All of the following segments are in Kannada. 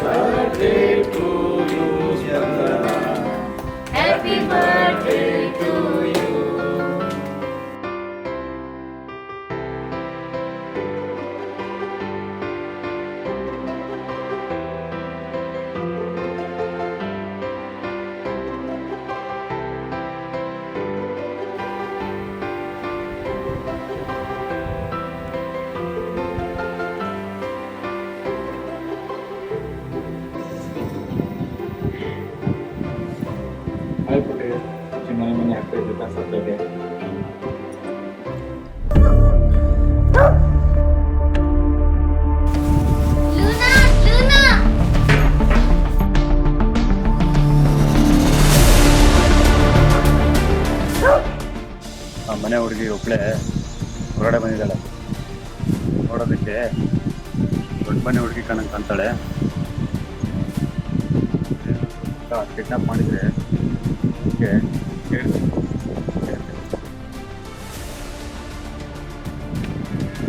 birthday to you, Chandana. Happy birthday to you. ಪುಟ್ಟಿ ಮನೆ ಮನೆ ಆಗ್ತಾ ಇದ್ದು ಸತ್ತೋಗೆ ಆ ಮನೆ ಹುಡುಗಿ ಒಬ್ಳೆ ಹೊರಗಡೆ ಬಂದಿದ್ದಾಳೆ. ನೋಡೋದಕ್ಕೆ ದೊಡ್ಡ ಮನೆ ಹುಡುಗಿ ಕಾಣ್ತಾಳೆ. ಕಿಡ್ನಾಪ್ ಮಾಡಿದ್ರೆ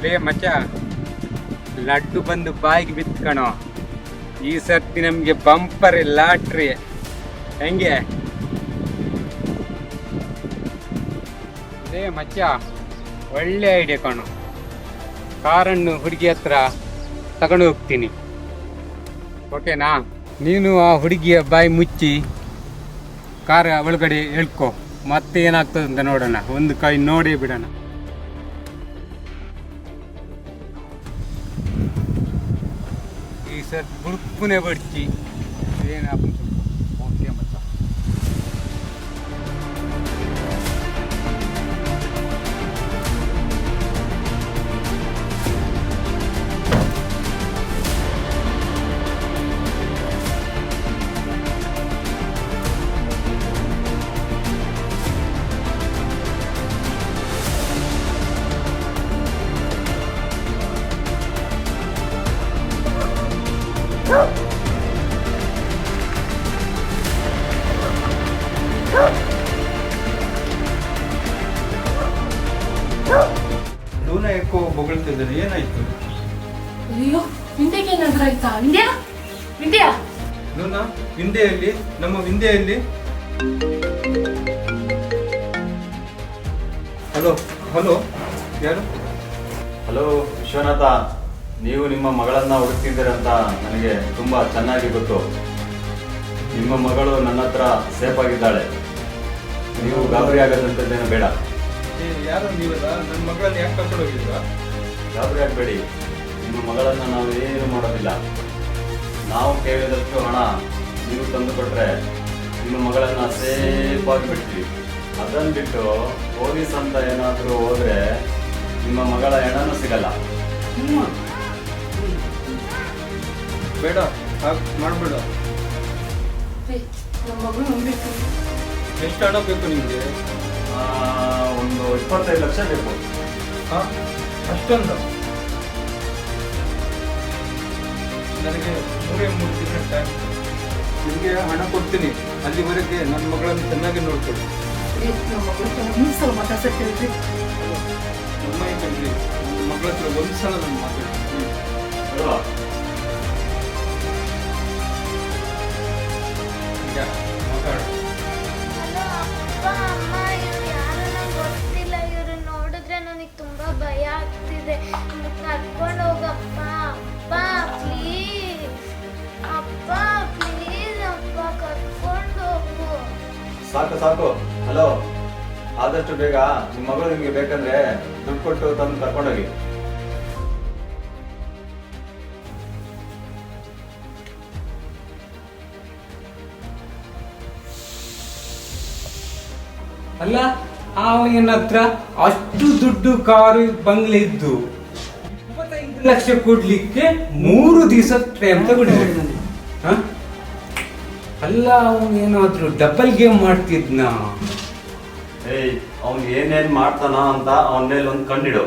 ಲೇ ಮಚ್ಚ, ಲಡ್ಡು ಬಂದು ಬಾಯಿಗೆ ಬಿತ್ಕಣೋ. ಈ ಸರ್ತಿ ನಮ್ಗೆ ಬಂಪರ್ ಲಾಟ್ರಿ. ಹೆಂಗೆ ಲೇ ಮಚ್ಚ, ಒಳ್ಳೆ ಐಡಿಯಾ ಕಣೋ. ಕಾರನ್ನು ಹುಡುಗಿ ಹತ್ರ ತಗೊಂಡು ಹೋಗ್ತೀನಿ, ಓಕೆನಾ? ನೀನು ಆ ಹುಡುಗಿಯ ಬಾಯಿ ಮುಚ್ಚಿ ಕಾರ್ ಒಳಗಡೆ ಹೇಳ್ಕೊ, ಮತ್ತೆ ಏನಾಗ್ತದೆ ಅಂತ ನೋಡೋಣ. ಒಂದು ಕೈ ನೋಡೇ ಬಿಡೋಣ. ಈ ಸರ್ ಬುಡುಪ್ಪುನೇ ಬಡ್ಚಿ ಏನಾಗ್ತದೆ ಓಕೆ ಮತ್ತ. ಲೂನಾ ಯಾಕೋ ಬೊಗಳ್ತಿದ್ದಾರೆ, ಏನಾಯ್ತು? ಅಯ್ಯೋ, ವಿಂಧ್ಯಗೆ ಏನಾದ್ರೂ ಆಯ್ತಾ? ವಿಂಧ್ಯ ವಿಂಧ್ಯ ಲೂನಾ, ವಿಂಧ್ಯೆಯಲ್ಲಿ, ನಮ್ಮ ವಿಂಧ್ಯೆಯಲ್ಲಿ. ಹಲೋ ಹಲೋ, ಯಾರು? ಹಲೋ ವಿಶ್ವನಾಥ, ನೀವು ನಿಮ್ಮ ಮಗಳನ್ನ ಹುಡುಕ್ತಿದ್ದೀರಂತ ನನಗೆ ತುಂಬಾ ಚೆನ್ನಾಗಿ ಗೊತ್ತು. ನಿಮ್ಮ ಮಗಳು ನನ್ನ ಹತ್ರ ಸೇಫ್ ಆಗಿದ್ದಾಳೆ. ನೀವು ಗಾಬರಿ ಆಗೋದಂಥದ್ದೇನು ಬೇಡ. ಯಾರು ನೀವಲ್ಲ? ನನ್ನ ಮಗಳನ್ನ ಯಾಕೆ ಕರ್ಕೊಂಡು ಹೋಗಿದ್ರ? ಗಾಬರಿ ಆಗಬೇಡಿ. ನಿಮ್ಮ ಮಗಳನ್ನ ನಾವು ಏನು ಮಾಡೋದಿಲ್ಲ. ನಾವು ಕೇಳಿದಷ್ಟು ಹಣ ನೀವು ತಂದು ಕೊಟ್ರೆ ನಿಮ್ಮ ಮಗಳನ್ನ ಸೇಫ್ ಆಗಿ ಬಿಡ್ತೀವಿ. ಅದನ್ನು ಬಿಟ್ಟು ಪೊಲೀಸ್ ಅಂತ ಏನಾದರೂ ಹೋದ್ರೆ ನಿಮ್ಮ ಮಗಳ ಹೆಣನೂ ಸಿಗಲ್ಲ. ಬೇಡ, ಹಾಗೆ ಮಾಡಬೇಡ. ನಮ್ಮ ಮಗಳು ನಂಬೇಕು. ಎಷ್ಟು ಹಣ ಬೇಕು ನಿಮಗೆ? ಒಂದು 25 ಲಕ್ಷ ಬೇಕು. ಹಾಂ, ಅಷ್ಟೊಂದು? ನನಗೆ 3 ದಿನ ಟೈಮ್. ನಿಮಗೆ ಹಣ ಕೊಡ್ತೀನಿ. ಅಲ್ಲಿವರೆಗೆ ನನ್ನ ಮಗಳನ್ನು ಚೆನ್ನಾಗಿ ನೋಡ್ಕೊಳ್ಳಿ. ನಮ್ಮ ಮಗಳು ಒಂದ್ಸಲ ಮಾತಾಡ್ಸಕ್ ಹೇಳ್ರಿ. ಅಮ್ಮ ಕಣ್ರಿ, ನನ್ನ ಮಗಳ ಹತ್ರ ಒಂದ್ಸಲ ನಾನು ಮಾತಾಡ್ತೀನಿ ಅಲ್ವಾ? ಮಾತಾಡ. ಹಲೋ ಅಪ್ಪ ಅಮ್ಮ, ಇವ್ರು ಯಾರು ನಂಗೆ ಗೊತ್ತಿಲ್ಲ. ಇವ್ರು ನೋಡಿದ್ರೆ ನನಗೆ ತುಂಬಾ ಭಯ ಆಗ್ತಿದೆ. ಕರ್ಕೊಂಡು ಹೋಗಪ್ಪ. ಅಪ್ಪ ಪ್ಲೀಸ್, ಅಪ್ಪ ಪ್ಲೀಸ್, ಅಪ್ಪ ಕರ್ಕೊಂಡು ಹೋಗು. ಸಾಕು ಸಾಕು. ಹಲೋ, ಆದಷ್ಟು ಬೇಗ ನಿಮ್ಮ ಮಗಳು ನಿಮಗೆ ಬೇಕಂದ್ರೆ ದುಡ್ಡು ಕೊಟ್ಟು ತಂದು ಕರ್ಕೊಂಡೋಗಿ. ಅಲ್ಲ, ಅವನ ಹತ್ರ ಅಷ್ಟು ದುಡ್ಡು, ಕಾರು, ಬಂಗ್ಲೆ ಇದ್ದು 25 ಲಕ್ಷ ಕೊಡ್ಲಿಕ್ಕೆ 3 ದಿವಸ ಟೈಮ್ ತಗೊಂಡಿದ್ದಾನೆ. ಅಲ್ಲ, ಅವನೇನಾದ್ರೂ ಡಬಲ್ ಗೇಮ್ ಮಾಡ್ತಿದ್ನ? ಅವ್ನು ಏನೇನ್ ಮಾಡ್ತಾನ ಅಂತ ಅವನ ಮೇಲೆ ಒಂದು ಕಣ್ಣಿಡು.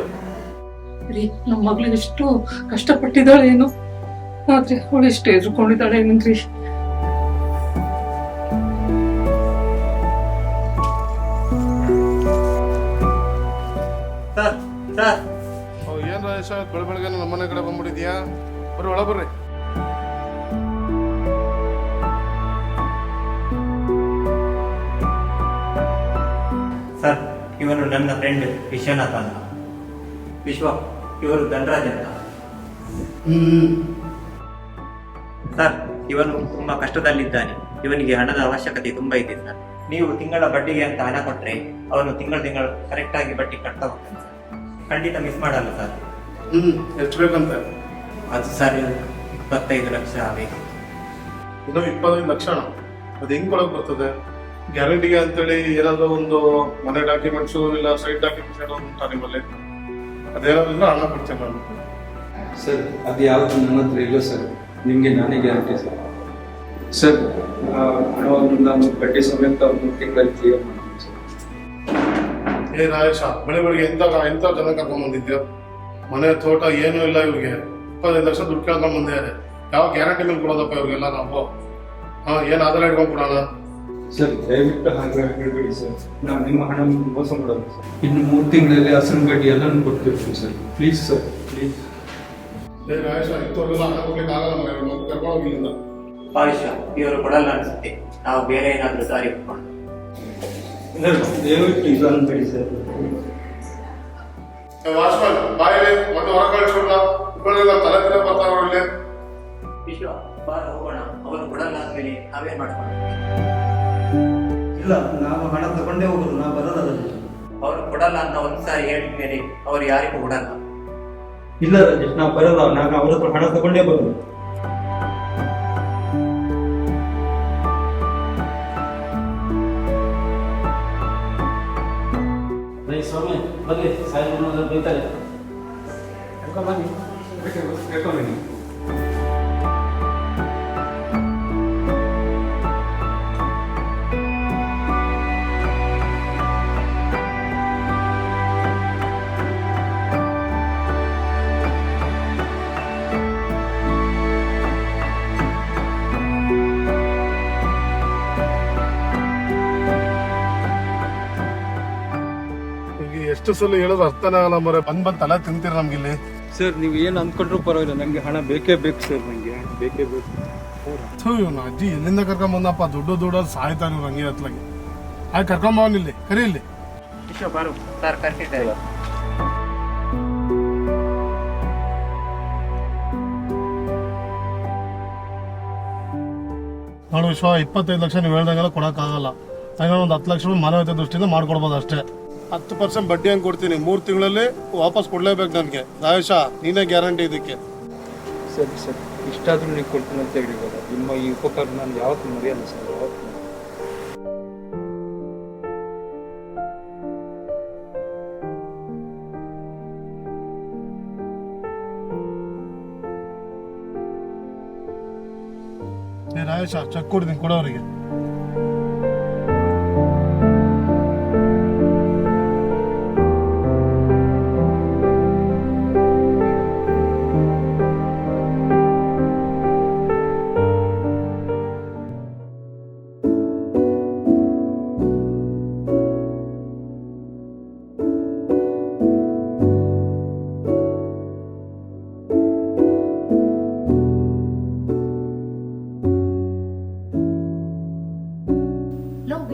ರೀ, ನಮ್ಮ ಮಗಳು ಎಷ್ಟು ಕಷ್ಟಪಟ್ಟಿದ್ದಾಳೆ ಏನು, ಆದ್ರೆ ಅವಳು ಎಷ್ಟು ಎದುರ್ಕೊಂಡಿದ್ದಾಳೆ ಏನಂದ್ರಿ. ಏನ್ ರಾಜೇಶ, ಬೆಳಬೆಳಗ್ಗೆ ನಮ್ಮನೆ ಕಡೆ ಬಂದ್ಬಿಟ್ಟಿದ್ಯಾ? ಬರ್ರಿ ಒಳ ಬರ್ರಿ. ಇವನು ನನ್ನ ಫ್ರೆಂಡ್ ವಿಶ್ವನಾಥ್ ಅಂತ. ವಿಶ್ವ, ಇವರು ಧನರಾಜ್ ಅಂತ. ಸರ್, ಇವನು ತುಂಬಾ ಕಷ್ಟದಲ್ಲಿದ್ದಾನೆ. ಇವನಿಗೆ ಹಣದ ಅವಶ್ಯಕತೆ ತುಂಬಾ ಇದೆ ಸರ್. ನೀವು ತಿಂಗಳ ಬಡ್ಡಿಗೆ ಅಂತ ಹಣ ಕೊಟ್ರೆ ಅವನು ತಿಂಗಳು ಕರೆಕ್ಟ್ ಆಗಿ ಬಡ್ಡಿ ಕಟ್ತಾ ಹೋಗ್ತಾನೆ ಸರ್. ಖಂಡಿತ ಮಿಸ್ ಮಾಡಲ್ಲ ಸರ್. ಎಷ್ಟು ಬೇಕಂತ? ಅದು ಸರ್ 25 ಲಕ್ಷ ಬೇಕು. ಇದು 25 ಲಕ್ಷ. ಅದು ಹೆಂಗ್ ಕೊಡಕ್ ಬರ್ತದೆ? ಗ್ಯಾರಂಟಿಗೆ ಅಂತೇಳಿ ಏನಾದ್ರು ಒಂದು ಮನೆ ಡಾಕ್ಯುಮೆಂಟ್ಸು ಇಲ್ಲ ಸೈಟ್ ಡಾಕ್ಯುಮೆಂಟ್ಸ್ ಏನಾದ್ರು ಉಂಟಾ ನಿಮ್ಮಲ್ಲಿ? ಅದೇನಾದ್ರೂ ಹಣ ಕೊಡ್ತೇನೆ ನಾನು. ಸರ್ ಅದು ಯಾವುದು ನನ್ನ ಹತ್ರ ಇಲ್ಲ ಸರ್. ನಿಮಗೆ ನಾನೇ ಗ್ಯಾರಂಟಿ ಸರ್. ಸರ್ ಹಣವನ್ನು ನಾನು ಬಡ್ಡಿ ಸಮೇತ 3 ತಿಂಗಳಲ್ಲಿ ಕ್ಲಿಯರ್ ಮಾಡ್ತೀನಿ ಸರ್. ಏ ರಾಯೇಶ, ಬೆಳಿಗ್ಗೆ ಎಂತ ಜನ ಕರ್ಕೊಂಡ್ ಬಂದಿದ್ಯಾ? ಮನೆ ತೋಟ ಏನೂ ಇಲ್ಲ ಇವ್ರಿಗೆ. 25 ಲಕ್ಷ ದುಡ್ಡು ಕೇಳ್ಕೊಂಡ್ ಬಂದಿದ್ದಾರೆ. ಯಾವ ಗ್ಯಾರಂಟಿ ಮೇಲೆ ಕೊಡೋದಪ್ಪ ಇವ್ರಿಗೆಲ್ಲ ನಾವು? ಏನ್ ಆಧಾರ ಇಟ್ಕೊಂಡ್ ಕೊಡೋಣ? ಸರ್ ದಯವಿಟ್ಟು ಹಾಗೆ ಹೇಳ್ಬೇಡಿ ಸರ್. ನಾವು ನಿಮ್ಮ ಹಣ ಮೋಸ ಮಾಡೋದು ಸರ್. ಇನ್ನು 3 ತಿಂಗಳಲ್ಲಿ ಅಸಲು ಬಡ್ಡಿ ಎಲ್ಲನೂ ಕೊಡ್ತಿರ್ತೀವಿ ಸರ್. Please sir, please. ಏ ರಾಯೇಶ, ಇಂಥವ್ರಿಗೆಲ್ಲ ಹಣ ಕೊಡ್ಲಿಕ್ಕೆ ಆಗಲ್ಲ ಮನೆ, ಕರ್ಕೊಂಡು ಹೋಗಿಲ್ಲ. ಭವಿಷ್ಯ ಇವರು ಕೊಡಲ್ಲ ಅನ್ಸುತ್ತೆ. ನಾವು ಬೇರೆ ಏನಾದ್ರೂ ದಾರಿ ಹುಡ್ಕೊಂಡು. ದಯವಿಟ್ಟು ಇದು ಅನ್ಬೇಡಿ ಸರ್. ವಾಚ್ಮನ್ ಬಾಯಿಲೆ ಮತ್ತೆ ಹೊರ ಕಳಿಸ್ಬಿಡ. ತಲೆ ತಲೆ ಬರ್ತಾವ್ರಲ್ಲಿ. ವಿಶ್ವ, ಬಾರ ಹೋಗೋಣ. ಅವರು ಕೊಡಲ್ಲ ಅಂದ್ಮೇಲೆ ನಾವೇನ್ ಮಾಡ್ಕೊಂಡು? ಇಲ್ಲ, ನಾವು ಹಣ ತಗೊಂಡೇ ಹೋಗೋದು, ನಾವು ಬರೋದಲ್ಲ. ಅವರು ಕೊಡಲ್ಲ ಅಂತ ಒಂದ್ಸಾರಿ ಹೇಳಿದ ಮೇಲೆ ಅವ್ರು ಯಾರಿಗೂ ಕೊಡಲ್ಲ. ಇಲ್ಲ ರಾಜೇಶ್, ನಾವು ಬರೋಲ್ಲ. ನಾನು ಅವ್ರ ಹತ್ರ ಹಣ ತಗೊಂಡೇ ಬರೋದು. ಸ್ವಾಮಿ ಬನ್ನಿ, ಸಾಯಿಬರು ಬೈತಾರೆ. ಬನ್ನಿ. ಎಷ್ಟು ಸಲ ಹೇಳಿದ್ರು ಅರ್ಥನೇ ಆಗಲ್ಲ ಮರೆ. ಬಂದ್ ತಲೆ ತಿಂತೀರ ನಮ್ಗಿಲ್ಲಿ. ಸರ್ ನೀವು ಏನು ಅಂದ್ಕೊಂಡ್ರು ಪರವಾಗಿಲ್ಲ, ನನಗೆ ಹಣ ಬೇಕೇ ಬೇಕು ಸರ್. ನನಗೆ ಬೇಕೇ ಬೇಕು. ಇವ್ನ ಅಜ್ಜಿ ಎಲ್ಲಿಂದ ಕರ್ಕೊಂಡ್ ಬಂದಪ್ಪ? ದುಡ್ಡು ಸಾಯ್ತಾನೆ ಇವ್ರು ಹಂಗೆ ಹತ್ಲಾಗಿ. ಆಯ್ತು, ಕರ್ಕೊಂಡ್ ಇಲ್ಲಿ ಕರಿ ಇಲ್ಲಿ. ವಿಶ್ವ ಬಾರು ಸರ್, ಕರ್ಸಿದ್ದಾರೆ. ನೋಡು ವಿಶ್ವ, 25 ಲಕ್ಷ ನೀವು ಹೇಳ್ದಂಗೆಲ್ಲ ಕೊಡೋಕ್ಕಾಗಲ್ಲ. ಹಾಗೆ ಒಂದು 10 ಲಕ್ಷ ಮಾನವೀಯತೆ ದೃಷ್ಟಿಯಿಂದ ಮಾಡ್ಕೊಡ್ಬೋದು ಅಷ್ಟೇ. 10% ಬಡ್ಡಿ ಹಂಗೆ ಕೊಡ್ತೀನಿ. 3 ತಿಂಗಳಲ್ಲಿ ವಾಪಸ್ ಕೊಡ್ಲೇಬೇಕು ನನಗೆ. ರಾಯೇಶ, ನೀನೇ ಗ್ಯಾರಂಟಿ ಇದಕ್ಕೆ. ಸರಿ ಸರ್, ಇಷ್ಟಾದ್ರೂ ನೀವು ಕೊಡ್ತೀನಿ ಅಂತ ಹೇಳಿವಾಗ ನಿಮ್ಮ ಈ ಉಪಕಾರ ನಾನು ಯಾವತ್ತೂ ಮರೆಯಲ್ಲ ಸರ್. ಯಾವತ್ತೂ ರಾಯೇಶ, ಚೆಕ್ ಕೊಡ್ತೀನಿ ಕೊಡೋರಿಗೆ.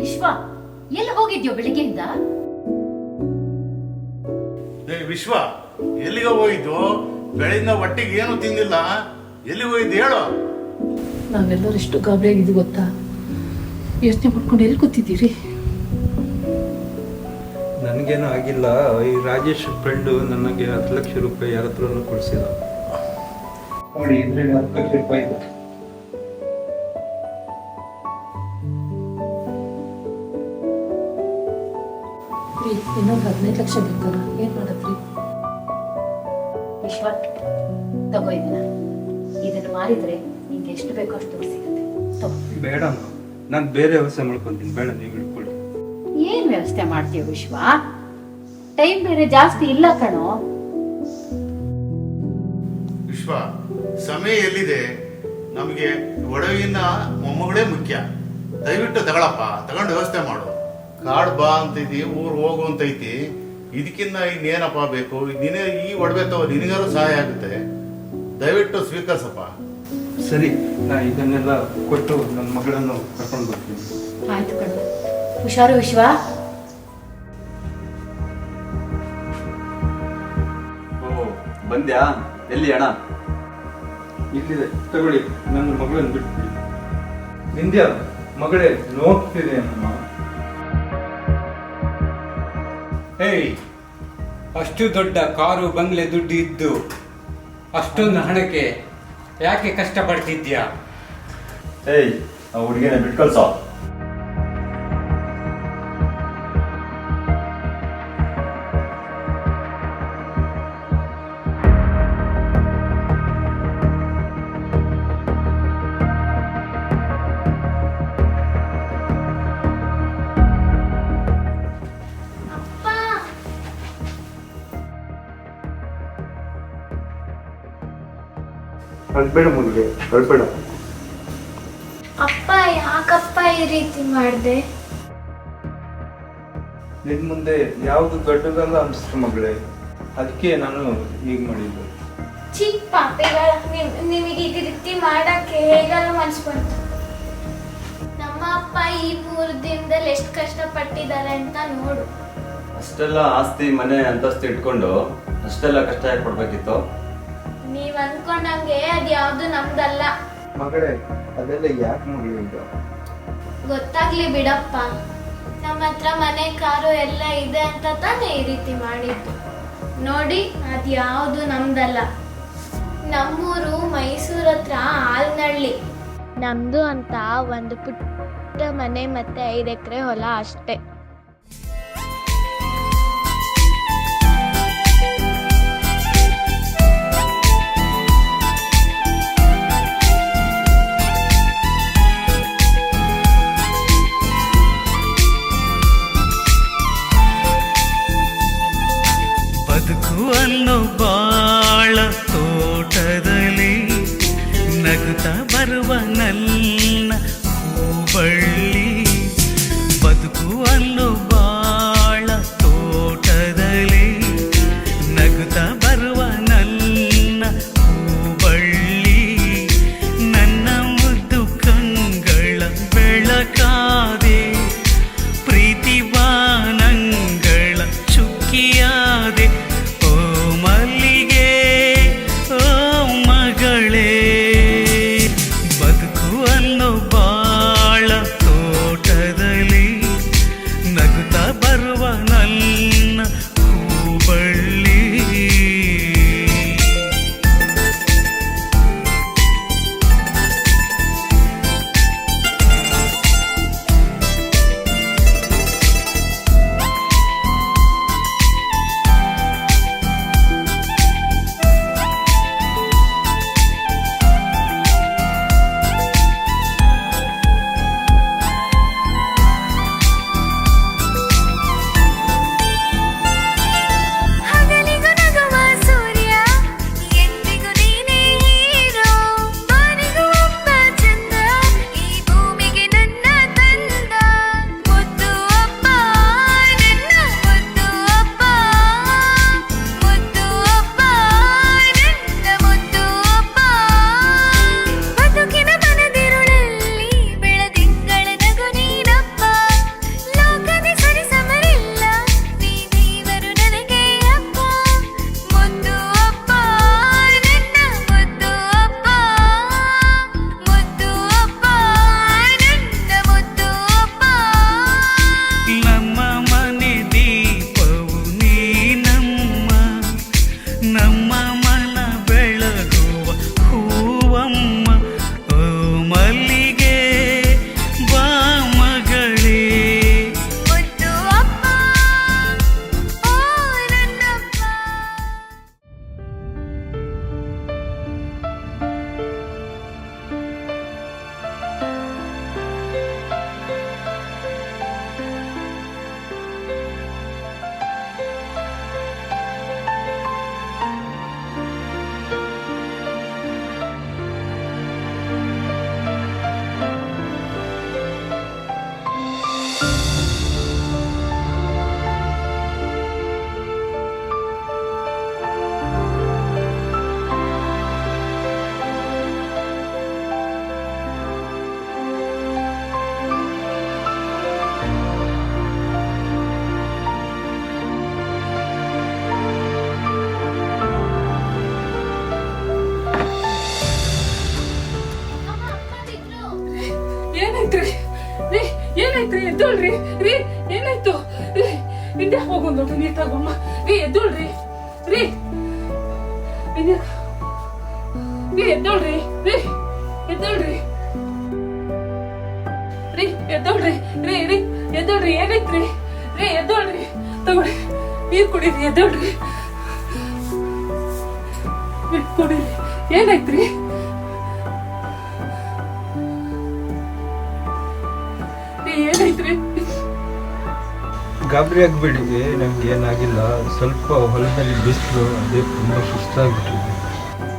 ವಿಶ್ವ, ಎಲ್ಲಿ ಹೋಗಿದ್ಯೋ ಬೆಳಿಗ್ಗೆಯಿಂದ? ವಿಶ್ವ, ಎಲ್ಲಿಗೆ ಹೋಗಿದ್ದು? ಬೆಳಿಗ್ಗೆ ಒಟ್ಟಿಗೆ ಏನು ತಿಂದಿಲ್ಲ. ಎಲ್ಲಿ ಹೋಗಿದ್ದು ಹೇಳು. ನಾವೆಲ್ಲರೂ ಎಷ್ಟು ಗಾಬರಿ ಆಗಿದ್ದು ಗೊತ್ತಾ? ಯೋಚನೆ ಮಾಡ್ಕೊಂಡು ಎಲ್ಲಿ ಕೂತಿದ್ದೀರಿ? ನನಗೇನು ಆಗಿಲ್ಲ. ಈ ರಾಜೇಶ್ ಫ್ರೆಂಡು ನನಗೆ 10 ಲಕ್ಷ ರೂಪಾಯಿ ಯಾರ ಹತ್ರನೂ ಕೊಡಿಸಿದ ನೋಡಿ. ಇದ್ರಲ್ಲಿ 10 ಲಕ್ಷ ರೂಪಾಯಿ ಇದೆ. ಇನ್ನೊಂದು 15 ಲಕ್ಷ ಬೇಕಲ್ಲ, ಏನ್ ಮಾಡತ್ರಿ? ವಿಶ್ವ, ತಗೋ ಇದನ್ನ ಮಾರಿದ್ರೆ ನಿಂಗೆ ಎಷ್ಟು ಬೇಕೋ ಅಷ್ಟು ದುಡ್ಡು ಸಿಗುತ್ತೆ. ತಗೋ. ಬೇಡ, ನಾನು ಬೇರೆ ವ್ಯವಸ್ಥೆ ಮಾಡ್ಕೊಂತೀನಿ. ಬೇಡ, ನೀವು ಇಟ್ಕೊಳ್ಳಿ. ಏನ್ ವ್ಯವಸ್ಥೆ ಮಾಡ್ತೀಯ ವಿಶ್ವ? ಟೈಮ್ ಬೇರೆ ಜಾಸ್ತಿ ಇಲ್ಲ ಕಣೋ. ವಿಶ್ವ, ಸಮಯ ಎಲ್ಲಿದೆ? ನಮಗೆ ಒಡವಿನ ಮೊಮ್ಮಗಳೇ ಮುಖ್ಯ. ದಯವಿಟ್ಟು ತಗೊಳಪ್ಪ, ತಗೊಂಡು ವ್ಯವಸ್ಥೆ ಮಾಡು. ಕಾಡ್ ಬಾ ಅಂತೈತಿ, ಊರು ಹೋಗು ಅಂತೈತಿ. ಇದಕ್ಕಿಂತ ಇನ್ನೇನಪ್ಪ ಬೇಕು? ನಿನೇ ಈ ಒಡವೆ ತಗೋ, ನಿನಗಾರು ಸಹಾಯ ಆಗುತ್ತೆ. ದಯವಿಟ್ಟು ಸ್ವೀಕರಿಸಪ್ಪ. ಸರಿ, ನಾ ಇದನ್ನೆಲ್ಲ ಕೊಟ್ಟು ನನ್ನ ಮಗಳನ್ನು ಕರ್ಕೊಂಡು ಬರ್ತೀನಿ. ಆಯ್ತು ಕಣೋ. ಹುಷಾರು ವಿಶ್ವ. ಬಂದ್ಯಾ? ಎಲ್ಲಿ ಹಣ? ಇಲ್ಲಿದೆ, ತಗೊಳ್ಳಿ. ನನ್ನ ಮಗಳನ್ನು ಬಿಟ್ಬಿಡಿ. ವಿಂದ್ಯಾ, ಮಗಳೇ, ನೋಡ್ತಿದೆ ಅಮ್ಮ. ಹೇಯ್, ಅಷ್ಟು ದೊಡ್ಡ ಕಾರು ಬಂಗ್ಲೆ ದುಡ್ಡು ಇದ್ದು ಅಷ್ಟೊಂದು ಹಣಕ್ಕೆ ಯಾಕೆ ಕಷ್ಟಪಡ್ತಿದ್ಯಾ? ಏಯ್, ಆ ಹುಡುಗಿನ ಬಿಟ್ಕೊಳ್ಸೋ. ಅಳ್ಬೇಡ ಮಗಳೇ, ಅಳ್ಬೇಡ. ಅಪ್ಪ ಯಾಕಪ್ಪ ಈ ರೀತಿ ಮಾಡಿದೆ? ನಿನ್ ಮುಂದೆ ಯಾವುದು ದೊಡ್ಡದಲ್ಲ ಅನ್ಸ್ತು ಮಗಳೇ, ಅದಕ್ಕೆ ನಾನು ಹೀಗೆ ಮಾಡಿದ್ದು. ಚಿಕ್ಕ ಪಾಪಿಗಳ ನಿಮಗೆ ಈ ರೀತಿ ಮಾಡಕ್ಕೆ ಹೇಗಲ್ಲ ಮನ್ಸು ಬಂತು? ನಮ್ಮ ಅಪ್ಪ ಈ 3 ದಿನದಲ್ಲಿ ಎಷ್ಟು ಕಷ್ಟಪಟ್ಟಿದ್ದಾರೆ ಅಂತ ನೋಡು. ಅಷ್ಟೆಲ್ಲ ಆಸ್ತಿ ಮನೆ ಅಂತಸ್ತು ಇಟ್ಕೊಂಡು ಅಷ್ಟೆಲ್ಲ ಕಷ್ಟ ಯಾಕೆ ಪಡ್ಬೇಕಿತ್ತು? ನೀವ್ ಅನ್ಕೊಂಡಂಗೆ ಅದ್ ಯಾವ್ದು ನಮ್ದಲ್ಲ. ಮಗಳೇ, ಅದೆಲ್ಲ ಯಾಕೆ ಮಗಳೇ ಈಗ? ಗೊತ್ತಾಗ್ಲಿ ಬಿಡಪ್ಪ. ನಮ್ಮ ಹತ್ರ ಮನೆ ಕಾರು ಎಲ್ಲ ಇದೆ ಅಂತ ತಾನೇ ಈ ರೀತಿ ಮಾಡಿದ್ದು. ನೋಡಿ, ಅದ್ ಯಾವ್ದು ನಮ್ದಲ್ಲ. ನಮ್ಮೂರು ಮೈಸೂರ್ ಹತ್ರ ಆಲ್ನಳ್ಳಿ. ನಮ್ದು ಅಂತ ಒಂದು ಪುಟ್ಟ ಮನೆ ಮತ್ತೆ 5 ಎಕರೆ ಹೊಲ ಅಷ್ಟೇ. ಬದುಕು ಅನ್ನೋ ಬಾಳ ತೋಟದಲ್ಲಿ ನಗುತ್ತಾ ಬರುವ ನನ್ನ ಹೂಬಳ್ಳಿ. ಬದುಕು ಅನ್ನೋ ಬಾಳ ತೋಟದಲ್ಲಿ ನಗುತ್ತಾ ಬರುವ ನನ್ನ ಹೂಬಳ್ಳಿ. ನನ್ನ ಮುದ್ದು ಕಂಗಳ ಬೆಳಕಾದೆ, ಪ್ರೀತಿ ಬಾನಂಗಳ ಚುಕ್ಕಿಯಾದೆ. ಓ ಮಲ್ಲಿಗೆ, ಓ ಮಗಳೇ, ಬದುಕು ಅನ್ನೋ ಬಾಳ ತೋಟದಲ್ಲಿ ಏನಾಯ್ತ್ರಿ ರೀ? ಏನಾಯ್ತ್ರಿ? ಎದ್ದೋಳ್ರಿ ರೀ. ಏನಾಯ್ತು ರೀ? ವಿದ್ಯಾ ಹೋಗೊಂದು ದೊಡ್ಡ ನೀರ್ ತಗೊಮ್ಮ ರೀ. ಎದ್ದೋಳ್ರಿ ರೀ. ವಿದ್ಯಾ ರೀ, ಎದ್ದೋಳ್ರಿ ರೀ. ಎದ್ದೋಳ್ರಿ ರೀ. ಎದ್ದೋಳ್ರಿ ರೀ. ರೀ ಎದ್ದೋಳ್ರಿ. ಏನಾಯ್ತ್ರಿ ರೀ? ಎದ್ದೋಳ್ರಿ. ತಗೊಳ್ಳಿ ನೀರ್ ಕುಡೀರಿ. ಎದ್ದೋಳ್ರಿ. ನೀರ್ ಕುಡೀರಿ. ಏನಾಯ್ತ್ರಿ? ಏನಾಯ್ತ್ರಿ? ಗಾಬರಿ ಆಗ್ಬೇಡಿ, ನಮ್ಗೆ ಏನಾಗಿಲ್ಲ. ಸ್ವಲ್ಪ ಹೊಲದಲ್ಲಿ ಬಿಸಿಲು, ಅದೇ ತುಂಬಾ ಸುಸ್ತಾಗ್ಬಿಟ್ಟಿದೆ.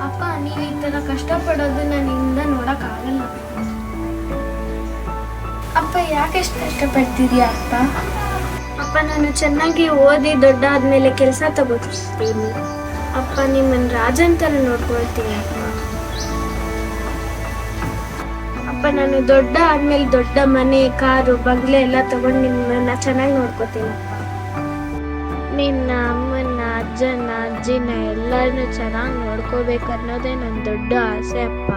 ಅಪ್ಪ, ನೀವು ಈ ತರ ಕಷ್ಟಪಡೋದು ನನ್ನಿಂದ ನೋಡಕ್ ಆಗಲ್ಲ. ಅಪ್ಪ, ಯಾಕೆ ಎಷ್ಟು ಕಷ್ಟಪಡ್ತಿದ್ಯಾ ಅಪ್ಪ? ಅಪ್ಪ, ನಾನು ಚೆನ್ನಾಗಿ ಓದಿ ದೊಡ್ಡ ಆದ್ಮೇಲೆ ಕೆಲಸ ತಗೋತೀನಿ. ಅಪ್ಪ, ನಿಮ್ಮನ್ನ ರಾಜನ್ ತರ ನೋಡ್ಕೊಳ್ತೀನಿ ಅಪ್ಪ. ಅಪ್ಪ, ನಾನು ದೊಡ್ಡ ಆದ್ಮೇಲೆ ದೊಡ್ಡ ಮನೆ, ಕಾರು, ಬಂಗ್ಲೆ ಎಲ್ಲ ತಗೊಂಡು ನಿಮ್ಮನ್ನ ಚೆನ್ನಾಗಿ ನೋಡ್ಕೋತೀನಿ. ನಿನ್ನ ಅಮ್ಮನ, ಅಜ್ಜನ, ಅಜ್ಜಿನ ಎಲ್ಲರನ್ನು ಚೆನ್ನಾಗಿ ನೋಡ್ಕೋಬೇಕನ್ನೋದೇ ನನ್ನ ದೊಡ್ಡ ಆಸೆ ಅಪ್ಪ.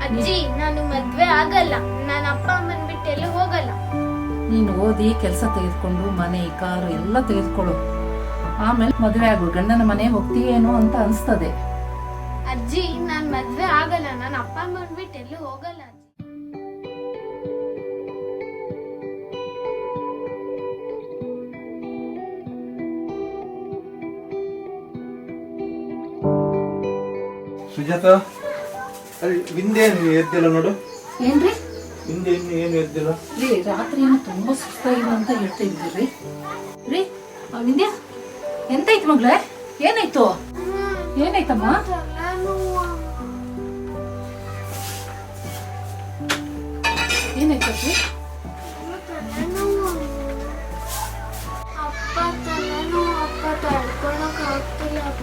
ಅಜ್ಜಿ, ನಾನು ಮದ್ವೆ ಆಗಲ್ಲ. ನಾನು ಅಪ್ಪ ಅಮ್ಮನ್ ಬಿಟ್ಟು ಎಲ್ಲೂ ಹೋಗಲ್ಲ. ನೀನು ಓದಿ ಕೆಲಸ ತೆಗೆದುಕೊಂಡು ಮನೆ, ಕಾರು ಎಲ್ಲ ತೆಗೆದುಕೊಳ್ಳು. ಆಮೇಲೆ ಮದುವೆ ಆಗು. ಗಂಡನ ಮನೆ ಹೋಗ್ತೀಯೇನೋ ಅಂತ ಅನ್ಸ್ತದೆ. ಅಜ್ಜಿ, ನಾನ್ ಮದ್ವೆ ಆಗಲ್ಲ. ನಾನು ಅಪ್ಪ ಅಮ್ಮನ್ ಬಿಟ್ಟು ಎಲ್ಲೂ ಹೋಗಲ್ಲ. ಸುಜಾತ, ಅಲ್ಲಿ ಹಿಂದೆ ಎದ್ದಿಲ್ಲ ನೋಡು. ಏನ್ರಿ? ಹಿಂದೆ ಏನು ಎದ್ದಿಲ್ಲ ರೀ? ರಾತ್ರಿ ಏನೋ ತುಂಬಾ ಸುಸ್ತಾಗಿದೆ ಅಂತ ಹೇಳ್ತಾ ಇದ್ದೀರಿ ರೀ. ವಿದ್ಯಾ, ಎಂತಾಯ್ತು ಮಗ್ಳೆ? ಏನಾಯ್ತು? ಏನಾಯ್ತಮ್ಮ? ಏನಾಯ್ತು? ಅಪ್ಪ ತಲೆನೋವು. ಅಪ್ಪ, ತಡ್ಕೊಳಕ್ ಆಗ್ತಿಲ್ಲ ಅಪ್ಪ.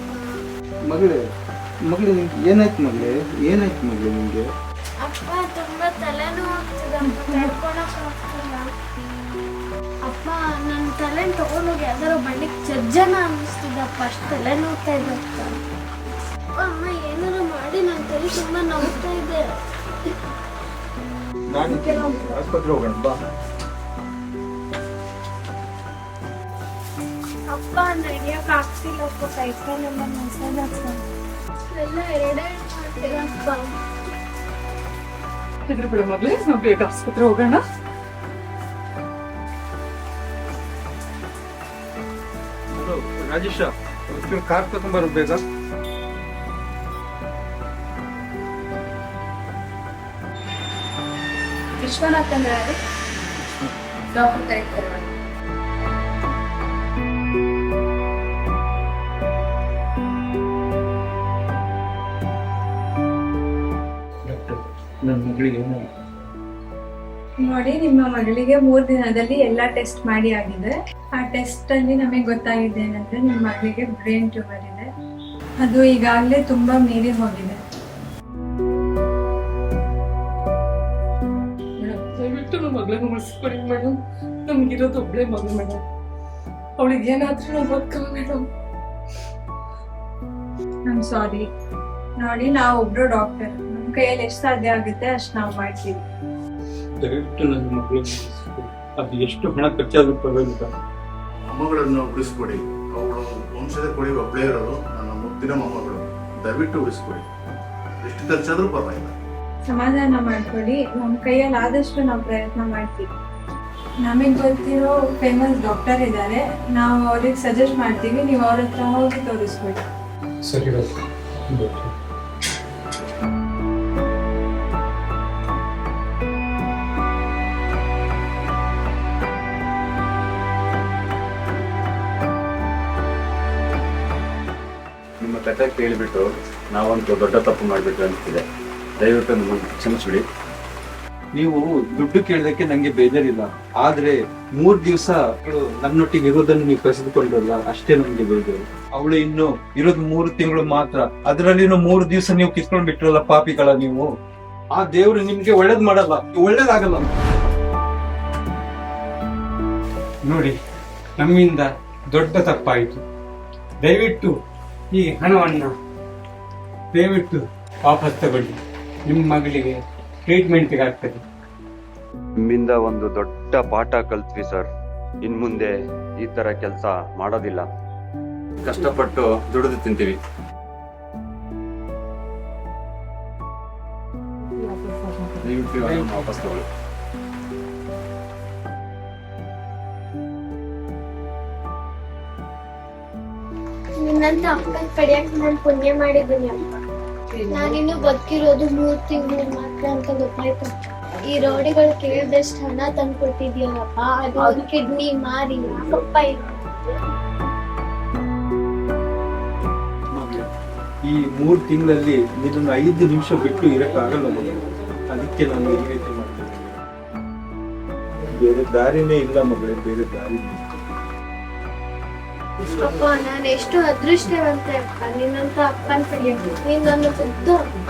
ಮಗಳೇ, ನಿಮ್ಗೆ ಏನಾಯ್ತು ಮಗಳೇ? ಏನಾಯ್ತು ಮಗಳೇ ನಿಮ್ಗೆ? ಅಪ್ಪ, ತುಂಬಾ ತಲೆನೋವು ಆಗ್ತಿದೆ ಅಪ್ಪ. ತಡ್ಕೊಳಕ್ ಆಗ್ತಿಲ್ಲ ಅಪ್ಪ. ನನ್ನ ತಲೆ ತಗೊಂಡೋಗಿ ಯಾವ್ದಾರ ಬಂಡಿಗೆ ಜಜ್ಜನ ಅನ್ನಿಸ್ತಿದ್ದಪ್ಪ. ಅಷ್ಟು ತಲೆ ನೋವ್ತಾ ಇದೆ ಅಪ್ಪ. ಅಮ್ಮ, ಏನಾರು ಮಾಡಿ ನನ್ನ ತಲೆ ತುಂಬಾ ನೋವ್ತಾ ಇದೆ. ಆಸ್ಪತ್ರೆ ಹೋಗೋಣ ಬಾ. ಅಪ್ಪ, ನಡೆಯಕ್ ಆಗ್ತಿಲ್ಲಪ್ಪ. ಕೈಕಾಲೆಲ್ಲ ಮಸಾಜ್ ಎಲ್ಲ ಎರಡೇ ಮಾಡ್ತೀರಪ್ಪ. ಇದ್ರ ಬಿಡು ಮಗ್ಳೆ, ನಾವು ಬೇಗ ಆಸ್ಪತ್ರೆ ಹೋಗೋಣ. ರಾಜೇಶ, ಕಾರ್ ತಗೊಂಡ್ಬರು ಬೇಗ. ವಿಶ್ವನಾಥ್ ಅಂದ್ರೆ ಡಾಕ್ಟರ್ ಕರೀತಾರೆ. ನನ್ನ ಮಗಳಿಗೆ ನೋಡಿ, ನಿಮ್ಮ ಮಗಳಿಗೆ 3 ದಿನದಲ್ಲಿ ಎಲ್ಲ ಟೆಸ್ಟ್ ಮಾಡಿ ಆಗಿದೆ. ಆ ಟೆಸ್ಟ್ ಅಲ್ಲಿ ನಮಗೆ ಗೊತ್ತಾಗಿದೆ ಏನಂದ್ರೆ ನಿಮ್ಮ ಮಗಳಿಗೆ ಬ್ರೈನ್ ಟ್ಯೂಮರ್ ಇದೆ. ಅದು ಈಗಾಗಲೇ ತುಂಬಾ ಮೀರಿ ಹೋಗಿದೆ. ದಯವಿಟ್ಟು ನಮ್ಮ ಮಗಳನ್ನ ಉಳಿಸ್ಕೊಡಿ ಮೇಡಮ್. ನಮ್ಗಿರೋದು ಒಬ್ಳೆ ಮಗಳು ಮೇಡಮ್. ಅವಳಿಗೆ ಏನಾದ್ರೂ ನಾವು ಬದುಕಲ್ಲ ಮೇಡಮ್. I'm sorry. ನೋಡಿ, ನಾವು ಒಬ್ರು ಡಾಕ್ಟರ್. ನಮ್ಮ ಕೈಯಲ್ಲಿ ಎಷ್ಟು ಸಾಧ್ಯ ಆಗುತ್ತೆ ಅಷ್ಟು ನಾವು ಮಾಡ್ತೀವಿ. ದಯವಿಟ್ಟು ನನ್ನ ಮಗಳಿಗೆ ಅದು ಎಷ್ಟು ಹಣ ಖರ್ಚಾದ್ರೂ ಪರವಾಗಿಲ್ಲ. ಮೊಮ್ಮಗಳನ್ನು ಉಳಿಸ್ಕೊಡಿ. ಅವಳು ವಂಶದ ಕೊಡಿ ಒಬ್ಬಳೇ ಇರೋದು, ನನ್ನ ಮುದ್ದಿನ ಮೊಮ್ಮಗಳು. ದಯವಿಟ್ಟು ಉಳಿಸ್ಕೊಡಿ. ಎಷ್ಟು ಖರ್ಚಾದ್ರೂ ಪರವಾಗಿಲ್ಲ. ಸಮಾಧಾನ ಮಾಡ್ಕೊಳ್ಳಿ. ನಮ್ಮ ಕೈಯಲ್ಲಿ ಆದಷ್ಟು ನಾವು ಪ್ರಯತ್ನ ಮಾಡ್ತೀವಿ. ನಮಗೆ ಗೊತ್ತಿರೋ ಫೇಮಸ್ ಡಾಕ್ಟರ್ ಇದ್ದಾರೆ, ನಾವು ಅವ್ರಿಗೆ ಸಜೆಸ್ಟ್ ಮಾಡ್ತೀವಿ. ನೀವು ಅವ್ರ ಹತ್ರ ಹೋಗಿ ತೋರಿಸ್ಕೊಡಿ. ಸರಿ ಡಾಕ್ಟರ್. ನಿಮ್ಮ ಕಥೆ ಕೇಳಿಬಿಟ್ಟು ನಾವಂತೂ ದೊಡ್ಡ ತಪ್ಪು ಮಾಡಿಬಿಟ್ಟು ಅನಿಸ್ತಿದೆ. ದಯವಿಟ್ಟು ನಮ್ಮನ್ನು ಕ್ಷಮಿಸ್ಬಿಡಿ. ನೀವು ದುಡ್ಡು ಕೇಳಿದಕ್ಕೆ ನಂಗೆ ಬೇಜಾರಿಲ್ಲ, ಆದ್ರೆ 3 ದಿವಸ ನನ್ನೊಟ್ಟಿಗೆ ಇರೋದನ್ನು ನೀವು ಕಸಿದುಕೊಂಡ್ರಲ್ಲ, ಅಷ್ಟೇ ನಮ್ಗೆ ಬೇಜಾರು. ಅವಳು ಇನ್ನು ಇರೋದು 3 ತಿಂಗಳು ಮಾತ್ರ, ಅದರಲ್ಲಿ 3 ದಿವಸ ನೀವು ಕಿತ್ಕೊಂಡ್ ಬಿಟ್ರಲ್ಲ ಪಾಪಿಗಳ ನೀವು. ಆ ದೇವ್ರು ನಿಮ್ಗೆ ಒಳ್ಳೇದ್ ಮಾಡಲ್ಲ, ಒಳ್ಳೇದಾಗಲ್ಲ. ನೋಡಿ, ನಮ್ಮಿಂದ ದೊಡ್ಡ ತಪ್ಪಾಯಿತು. ದಯವಿಟ್ಟು ಈ ಹಣವನ್ನು ದಯವಿಟ್ಟು ವಾಪಸ್ ತಗೊಳ್ಳಿ. ನಿಮ್ಮ ಮಗಳಿಗೆ ಟ್ರೀಟ್ಮೆಂಟ್ಗೆ ಆಗ್ತದೆ. ನಿಮ್ಮಿಂದ ಒಂದು ದೊಡ್ಡ ಪಾಠ ಕಲ್ತ್ವಿ ಸರ್. ಇನ್ ಮುಂದೆ ಈ ತರ ಕೆಲಸ ಮಾಡೋದಿಲ್ಲ. ಕಷ್ಟಪಟ್ಟು ದುಡಿದು ತಿಂತೀವಿ. ದಯವಿಟ್ಟು ಇವಾಗ ವಾಪಸ್ ತಗೊಳ್ಳಿ. ನಿನ್ನಂತ ಅಪ್ಪನ್ ಪಡೆಯಕ್ ನಾನು ಪುಣ್ಯ ಮಾಡಿದ್ದೀನಿ ಅಪ್ಪ. ನಾನಿನ್ನು ಬದುಕಿರೋದು 3 ತಿಂಗಳು ಮಾತ್ರ ಅಂತ ಗೊತ್ತಾಯ್ತು. ಈ ರೋಡಿಗಳು ಕೇಳಿದಷ್ಟು ಹಣ ತಂದ್ಕೊಟ್ಟಿದ್ಯಲ್ಲಪ್ಪ, ಅದು ಕಿಡ್ನಿ ಮಾರಿ ಯಾಕಪ್ಪ ಈ 3 ತಿಂಗಳಲ್ಲಿ ನಿನ್ನನ್ನು 5 ನಿಮಿಷ ಬಿಟ್ಟು ಇರಕ್ಕಾಗಲ್ಲ ಮಗಳೇ. ಅದಕ್ಕೆ ನಾನು ಈ ರೀತಿ ಮಾಡ್ತೀನಿ. ಬೇರೆ ದಾರಿನೇ ಇಲ್ಲ ಮಗಳೇ, ಬೇರೆ ದಾರಿ. ಅಪ್ಪ ನಾನು ಎಷ್ಟು ಅದೃಷ್ಟವಂತೆ ಅಪ್ಪ, ನಿನ್ನಂತ ಅಪ್ಪನ್ ಪಡೆಯಕ್ಕೆ. ನೀನ್ ನನ್ನ ಮುದ್ದು ಅಪ್ಪ.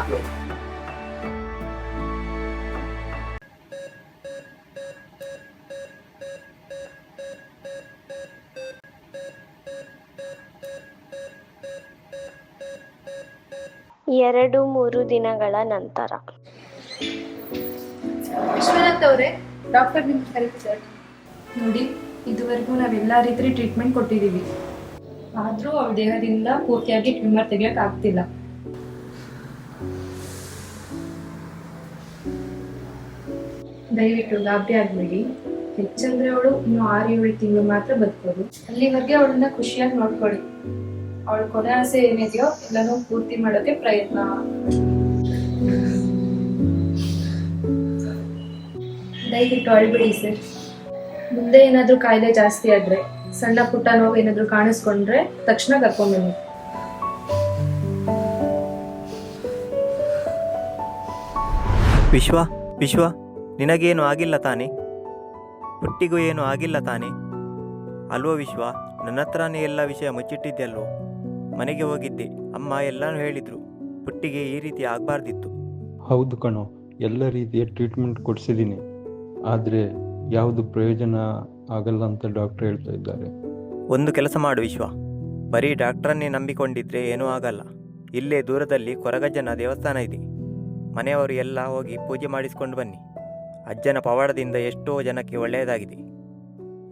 ಎರಡು 3 ದಿನಗಳ ನಂತರ. ವಿಶ್ವನಾಥ್ ಅವರೇ, ಡಾಕ್ಟರ್ ನಿಮ್ಗೆ ಕರೀತಾರೆ. ನೋಡಿ, ಇದುವರೆಗೂ ನಾವೆಲ್ಲ ರೀತಿ ಟ್ರೀಟ್ಮೆಂಟ್ ಕೊಟ್ಟಿದ್ದೀವಿ, ಆದರೂ ಅವಳ ದೇಹದಿಂದ ಪೂರ್ತಿಯಾಗಿ ಟ್ಯೂಮರ್ ತೆಗಿಯೋಕೆ ಆಗ್ತಿಲ್ಲ. ದಯವಿಟ್ಟು ಗಾಬರಿ ಆಗಬೇಡಿ. ಹೆಚ್ಚಂದ್ರೆ ಅವಳು ಇನ್ನು 6-7 ತಿಂಗಳು ಮಾತ್ರ ಬದುಕೋದು. ಅಲ್ಲಿವರೆಗೆ ಅವಳನ್ನ ಖುಷಿಯಾಗಿ ನೋಡ್ಕೊಳ್ಳಿ. ಅವಳ ಕೊನೆ ಆಸೆ ಏನಿದೆಯೋ ಎಲ್ಲನೂ ಪೂರ್ತಿ ಮಾಡೋಕೆ ಪ್ರಯತ್ನ. ದಯವಿಟ್ಟು ಅಳ್ಬಿಡಿ ಸರ್. ಮುಂದೆ ಏನಾದ್ರೂ ಕಾಯಿಲೆ ಜಾಸ್ತಿ ಆದ್ರೆ, ಸಣ್ಣ ಪುಟ್ಟ ನೋವು ಏನಾದ್ರೂ ಕಾಣಿಸ್ಕೊಂಡ್ರೆ ತಕ್ಷಣ ಕರ್ಕೊಂಡ್ಬನ್ನಿ. ವಿಶ್ವ, ನಿನಗೇನು ಆಗಿಲ್ಲ ತಾನೆ? ಪುಟ್ಟಿಗೂ ಏನು ಆಗಿಲ್ಲ ತಾನೆ? ಅಲ್ವೋ ವಿಶ್ವ, ನನ್ನ ಹತ್ರನೇ ಎಲ್ಲ ವಿಷಯ ಮುಚ್ಚಿಟ್ಟಿದ್ದೆಲ್ವೋ? ಮನೆಗೆ ಹೋಗಿದ್ದೆ, ಅಮ್ಮ ಎಲ್ಲನೂ ಹೇಳಿದ್ರು. ಪುಟ್ಟಿಗೆ ಈ ರೀತಿ ಆಗಬಾರ್ದಿತ್ತು. ಹೌದು ಕಣೋ, ಎಲ್ಲ ರೀತಿಯ ಟ್ರೀಟ್ಮೆಂಟ್ ಕೊಡಿಸಿದ್ದೀನಿ, ಆದರೆ ಯಾವುದು ಪ್ರಯೋಜನ ಆಗಲ್ಲ ಅಂತ ಡಾಕ್ಟರ್ ಹೇಳ್ತಾ ಇದ್ದಾರೆ. ಒಂದು ಕೆಲಸ ಮಾಡು ವಿಶ್ವ, ಬರೀ ಡಾಕ್ಟ್ರನ್ನೇ ನಂಬಿಕೊಂಡಿದ್ರೆ ಏನೂ ಆಗಲ್ಲ. ಇಲ್ಲೇ ದೂರದಲ್ಲಿ ಕೊರಗಜ್ಜನ ದೇವಸ್ಥಾನ ಇದೆ. ಮನೆಯವರು ಎಲ್ಲ ಹೋಗಿ ಪೂಜೆ ಮಾಡಿಸ್ಕೊಂಡು ಬನ್ನಿ. ಅಜ್ಜನ ಪವಾಡದಿಂದ ಎಷ್ಟೋ ಜನಕ್ಕೆ ಒಳ್ಳೆಯದಾಗಿದೆ.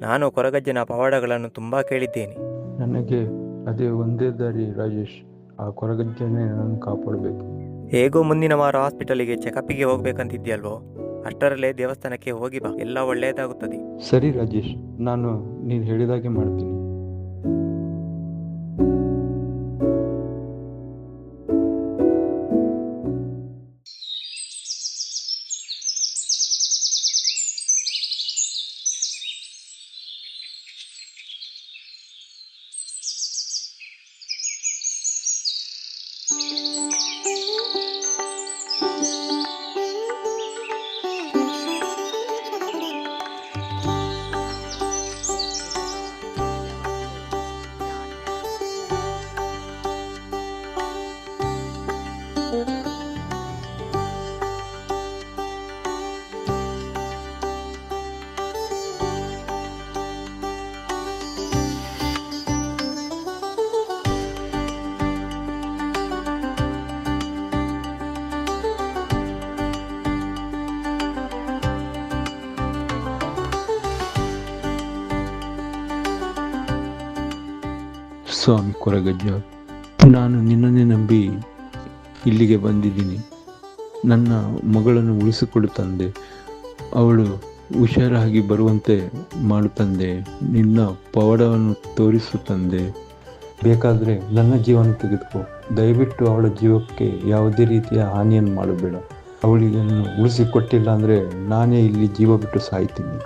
ನಾನು ಕೊರಗಜ್ಜನ ಪವಾಡಗಳನ್ನು ತುಂಬ ಕೇಳಿದ್ದೇನೆ. ನನಗೆ ಅದೇ ಒಂದೇ ದಾರಿ ರಾಜೇಶ್, ಆ ಕೊರಗಜ್ಜನೇ ನಾನು ಕಾಪಾಡಬೇಕು. ಹೇಗೋ ಮುಂದಿನ ವಾರ ಹಾಸ್ಪಿಟಲಿಗೆ ಚೆಕಪ್ಪಿಗೆ ಹೋಗ್ಬೇಕಂತಿದ್ಯಲ್ವೋ, ಅಷ್ಟರಲ್ಲೇ ದೇವಸ್ಥಾನಕ್ಕೆ ಹೋಗಿ ಬಾ, ಎಲ್ಲ ಒಳ್ಳೆಯದಾಗುತ್ತದೆ. ಸರಿ ರಾಜೇಶ್, ನಾನು ನೀನು ಹೇಳಿದಾಗೆ ಮಾಡ್ತೀನಿ. ಸ್ವಾಮಿ ಕೊರಗಜ್ಜ, ನಾನು ನಿನ್ನನ್ನೇ ನಂಬಿ ಇಲ್ಲಿಗೆ ಬಂದಿದ್ದೀನಿ. ನನ್ನ ಮಗಳನ್ನು ಉಳಿಸಿಕೊಡು ತಂದೆ, ಅವಳು ಹುಷಾರಾಗಿ ಬರುವಂತೆ ಮಾಡು ತಂದೆ, ನಿನ್ನ ಪವಾಡವನ್ನು ತೋರಿಸು ತಂದೆ. ಬೇಕಾದರೆ ನನ್ನ ಜೀವನ ತೆಗೆದುಕೋ, ದಯವಿಟ್ಟು ಅವಳ ಜೀವಕ್ಕೆ ಯಾವುದೇ ರೀತಿಯ ಹಾನಿಯನ್ನು ಮಾಡಬೇಡ. ಅವಳಿಗೆ ಉಳಿಸಿಕೊಟ್ಟಿಲ್ಲ ಅಂದರೆ ನಾನೇ ಇಲ್ಲಿ ಜೀವ ಬಿಟ್ಟು ಸಾಯ್ತೀನಿ.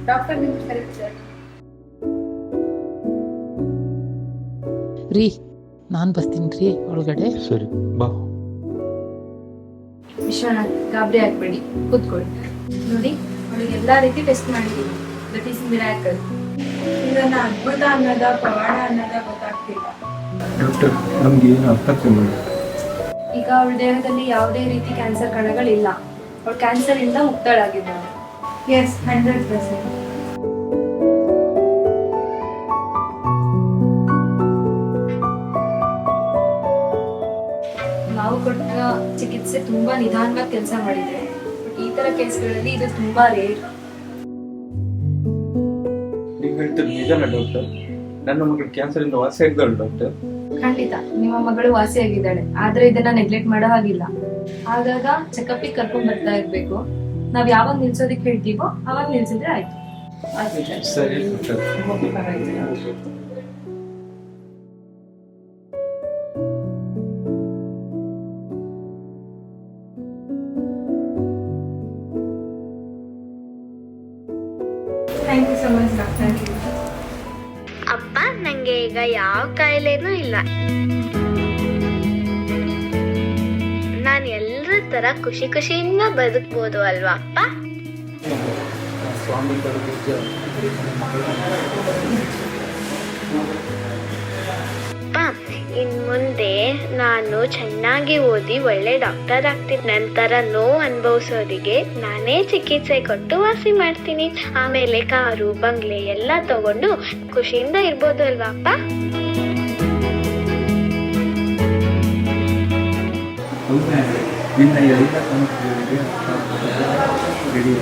ಡಾಕ್ಟರ್ ನಿಮ್ಗೆ ಕರೀತಿದ್ದಾರೆ. ರೀ ನಾನು ಬರ್ತೀನಿ ರೀ ಒಳಗಡೆ. ಸರಿ ಬಾ. ವಿಶ್ವನಾಥ್, ಗಾಬರಿ ಆಗ್ಬೇಡಿ, ಕೂತ್ಕೊಳ್ಳಿ. ನೋಡಿ, ಅವಳಿಗೆ ಎಲ್ಲಾ ರೀತಿ ಟೆಸ್ಟ್ ಮಾಡಿದ್ದೀವಿ. That is miracle. ಇದನ್ನ ಅದ್ಭುತ ಅನ್ನೋದ ಪವಾಡ ಅನ್ನೋದ ಗೊತ್ತಾಗ್ತಿಲ್ಲ. ಡಾಕ್ಟರ್, ನಮ್ಗೆ ಏನು ಅರ್ಥ ಆಗ್ತಿಲ್ಲ. ಈಗ ಅವಳ ದೇಹದಲ್ಲಿ ಯಾವುದೇ ರೀತಿ ಕ್ಯಾನ್ಸರ್ ಕಣಗಳಿಲ್ಲ. ಅವಳು ಕ್ಯಾನ್ಸರ್ ಇಂದ ಮುಕ್ತಳಾಗಿದ್ದಾಳೆ. ಎಸ್, 100%. ನಾವು ಕೊಟ್ಟ ಚಿಕಿತ್ಸೆ ತುಂಬಾ ನಿಧಾನವಾಗಿ ಕೆಲಸ ಮಾಡಿದೆ. ಈ ತರ ಕೇಸ್ಗಳಲ್ಲಿ ಇದು ತುಂಬಾ ರೇರ್. ನೀವು ಹೇಳ್ತಿರೋದು ನಿಜನಾ ಡಾಕ್ಟರ್? ನನ್ನ ಮಗಳು ಕ್ಯಾನ್ಸರ್ ಇಂದ ವಾಸಿ ಆಗಿದ್ದಾಳೆ ಡಾಕ್ಟರ್? ಖಂಡಿತ ನಿಮ್ಮ ಮಗಳು ವಾಸಿಯಾಗಿದ್ದಾಳೆ. ಆದ್ರೆ ಇದನ್ನ ನೆಗ್ಲೆಕ್ಟ್ ಮಾಡೋ ಹಾಗಿಲ್ಲ. ಆಗಾಗ ಚೆಕಪ್ ಕರ್ಕೊಂಡ್ ಬರ್ತಾ ಇರ್ಬೇಕು. ನಾವ್ ಯಾವಾಗ ನಿಲ್ಸೋದಕ್ಕೆ ಹೇಳ್ತೀವೋ ಅವಾಗ ನಿಲ್ಸಿದ್ರೆ ಆಯ್ತು. ಸರಿ doctor. Thank you so much doctor. ಅಪ್ಪ, ನಂಗೆ ಈಗ ಯಾವ ಕಾಯಿಲೆನೂ ಇಲ್ಲ. ನಾನು ಎಲ್ಲರ ತರ ಖುಷಿ ಖುಷಿಯಿಂದ ಬದುಕ್ಬೋದು ಅಲ್ವಾ ಅಪ್ಪ? ಸ್ವಾಮಿ ಅಪ್ಪ, ಇನ್ ಮುಂದೆ ನಾನು ಚೆನ್ನಾಗಿ ಓದಿ ಒಳ್ಳೆ ಡಾಕ್ಟರ್ ಆಗ್ತೀನಿ. ನಂತರ ನೋವು ಅನುಭವಿಸೋದಿಗೆ ನಾನೇ ಚಿಕಿತ್ಸೆ ಕೊಟ್ಟು ವಾಸಿ ಮಾಡ್ತೀನಿ. ಆಮೇಲೆ ಕಾರು ಬಂಗ್ಲೆ ಎಲ್ಲ ತಗೊಂಡು ಖುಷಿಯಿಂದ ಇರ್ಬೋದು ಅಲ್ವಾ ಅಪ್ಪ? ನಿನ್ನ ಎಲ್ಲ ಕನಸುಗಳಿಗೆ ರೆಡಿ